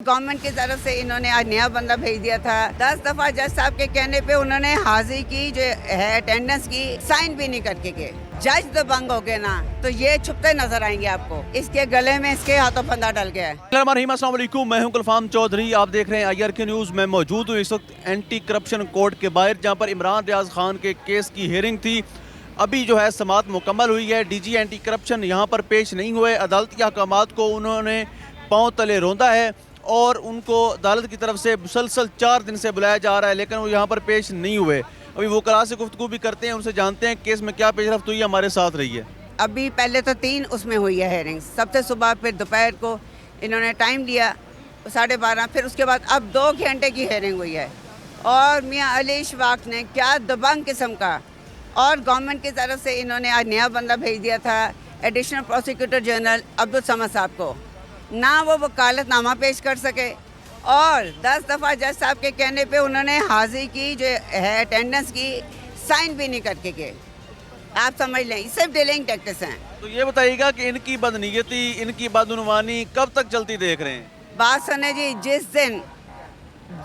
Government की तरफ से इन्होंने आज नया बंदा भेज दिया था। 10 दफा जज साहब के कहने पे उन्होंने हाजिरी की, जो है अटेंडेंस की, साइन भी नहीं करके गए। जज तो बंग हो गए ना, तो ये छुपते नजर आएंगे आपको। इसके गले में इसके हाथों फंदा डल गया है। अस्सलाम वालेकुम, मैं हूं गुलफाम चौधरी। आप देख रहे हैं IRK न्यूज़। मैं मौजूद हूं इस वक्त एंटी करप्शन कोर्ट के बाहर, जहां पर इमरान रियाज खान के केस की हियरिंग थी। अभी जो है समाअत मुकम्मल हुई है। DG एंटी करप्शन यहाँ पर पेश नहीं हुए। अदालती अहकामात को उन्होंने पाँव तले रौंदा है और उनको अदालत की तरफ से मुसलसल 4 दिन से बुलाया जा रहा है, लेकिन वो यहाँ पर पेश नहीं हुए। अभी वो वकला से गुफ्तगू भी करते हैं, उनसे जानते हैं केस में क्या पेशरफ्त हुई है। हमारे साथ रही है। अभी पहले तो 3 उसमें हुई है हेयरिंग, सबसे सुबह, फिर दोपहर को इन्होंने टाइम दिया 12:30, फिर उसके बाद अब 2 घंटे की हेयरिंग हुई है। और मियाँ अली इशफाक ने क्या दबंग किस्म का, और गवर्नमेंट की तरफ से इन्होंने आज नया बंदा भेज दिया था, additional prosecutor general Abdul Samad साहब को। ना वो वकालतनामा पेश कर सके, और 10 दफ़ा जज साहब के कहने पे उन्होंने हाजिरी की, जो है अटेंडेंस की, साइन भी नहीं करके गए। आप समझ लें, ये सिर्फ डिलेइंग टैक्टिक्स हैं। तो ये बताइएगा कि इनकी बदनीयती, इनकी बदउनवानी कब तक चलती देख रहे हैं? बात सुने जी, जिस दिन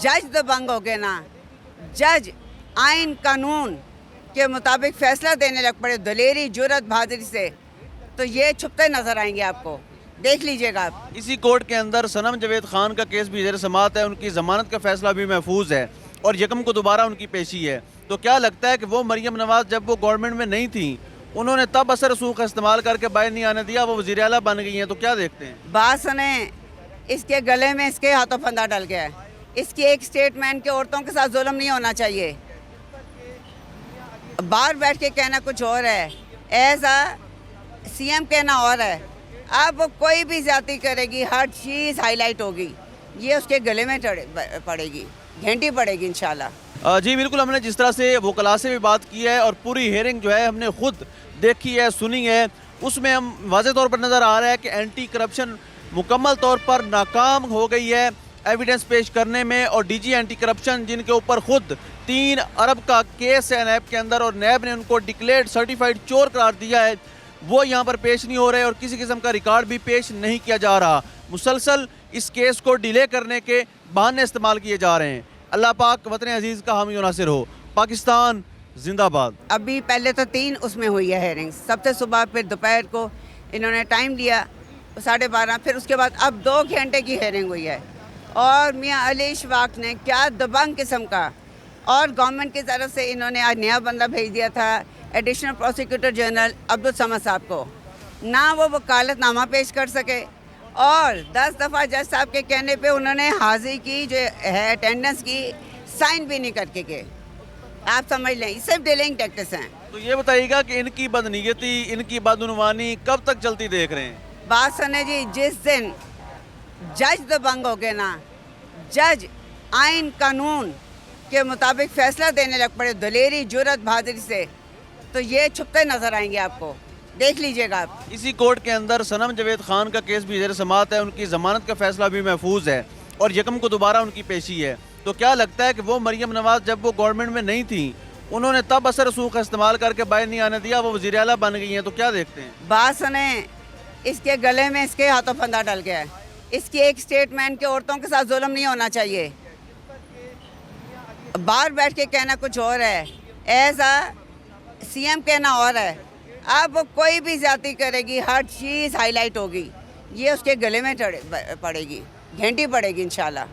जज दबंग हो गए ना, जज आइन कानून के मुताबिक फैसला देने लग पड़े दलेरी, जुर्रत, बहादुरी से, तो ये छुपते नजर आएंगे आपको। देख लीजिएगा आप। इसी कोर्ट के अंदर सनम जावेद खान का केस भी ज़ेर समाअत है। उनकी जमानत का फैसला भी महफूज है और यकम को दोबारा उनकी पेशी है। तो क्या लगता है कि वो मरियम नवाज जब वो गवर्नमेंट में नहीं थी, उन्होंने तब असर रसूख का इस्तेमाल करके बाहर नहीं आने दिया, वो वज़ीर आला बन गई हैं, तो क्या देखते हैं? बात सुने, इसके गले में इसके हाथों फंदा डल गया है। इसकी एक स्टेटमेंट के औरतों के साथ जुल्म नहीं होना चाहिए। बाहर बैठ के कहना कुछ और है, एज अ CM कहना और है। अब वो कोई भी ज्यादती करेगी, हर चीज़ हाईलाइट होगी, ये उसके गले में पड़ेगी, घंटी पड़ेगी इंशाल्लाह। जी बिल्कुल, हमने जिस तरह से वकला से भी बात की है और पूरी हेयरिंग जो है हमने खुद देखी है, सुनी है, उसमें हम वाज़े तौर पर नज़र आ रहा है कि एंटी करप्शन मुकम्मल तौर पर नाकाम हो गई है एविडेंस पेश करने में। और DG एंटी करप्शन, जिनके ऊपर खुद 3 अरब का केस है नैब के अंदर, और नैब ने उनको डिक्लेयर्ड सर्टिफाइड चोर करार दिया है, वो यहाँ पर पेश नहीं हो रहे और किसी किस्म का रिकॉर्ड भी पेश नहीं किया जा रहा। मुसलसल इस केस को डिले करने के बहाने इस्तेमाल किए जा रहे हैं। अल्लाह पाक वतन अजीज़ का हामी और नासिर हो। पाकिस्तान जिंदाबाद। अभी पहले तो 3 उसमें हुई है हेयरिंग, सबसे सुबह, फिर दोपहर को इन्होंने टाइम दिया 12:30, फिर उसके बाद अब 2 घंटे की हेयरिंग हुई है। और मियाँ अली इशफाक ने क्या दबंग किस्म का, और गवर्नमेंट की तरफ से इन्होंने आज नया बंदा भेज दिया था, additional prosecutor general Abdul Samad साहब को। ना वो वकालतनामा पेश कर सके, और 10 दफ़ा जज साहब के कहने पे उन्होंने हाजिरी की, जो है अटेंडेंस की, साइन भी नहीं करके गए। आप समझ लें, ये सिर्फ डिलेइंग टैक्टिक्स हैं। तो ये बताइएगा कि इनकी बदनीयती, इनकी बदउनवानी कब तक चलती देख रहे हैं? बात सुने जी, जिस दिन जज दबंग हो गए ना, जज आइन कानून के मुताबिक फैसला देने लग पड़े दलेरी, जुर्रत, बहादुरी से, तो ये छुपते नजर आएंगे आपको। देख लीजिएगा आप। इसी कोर्ट के अंदर सनम जावेद खान का केस भी ज़ेर समाअत है। उनकी जमानत का फैसला भी महफूज है और यकम को दोबारा उनकी पेशी है। तो क्या लगता है कि वो मरियम नवाज जब वो गवर्नमेंट में नहीं थी, उन्होंने तब असर रसूख का इस्तेमाल करके बाहर नहीं आने दिया, वो वज़ीर आला बन गई हैं, तो क्या देखते हैं? बात सुने, इसके गले में इसके हाथों फंदा डल गया है। इसकी एक स्टेटमेंट के औरतों के साथ जुल्म नहीं होना चाहिए। बाहर बैठ के कहना कुछ और है, एज अ CM कहना और है। अब वो कोई भी ज्यादती करेगी, हर चीज़ हाईलाइट होगी, ये उसके गले में पड़ेगी, घंटी पड़ेगी इंशाल्लाह।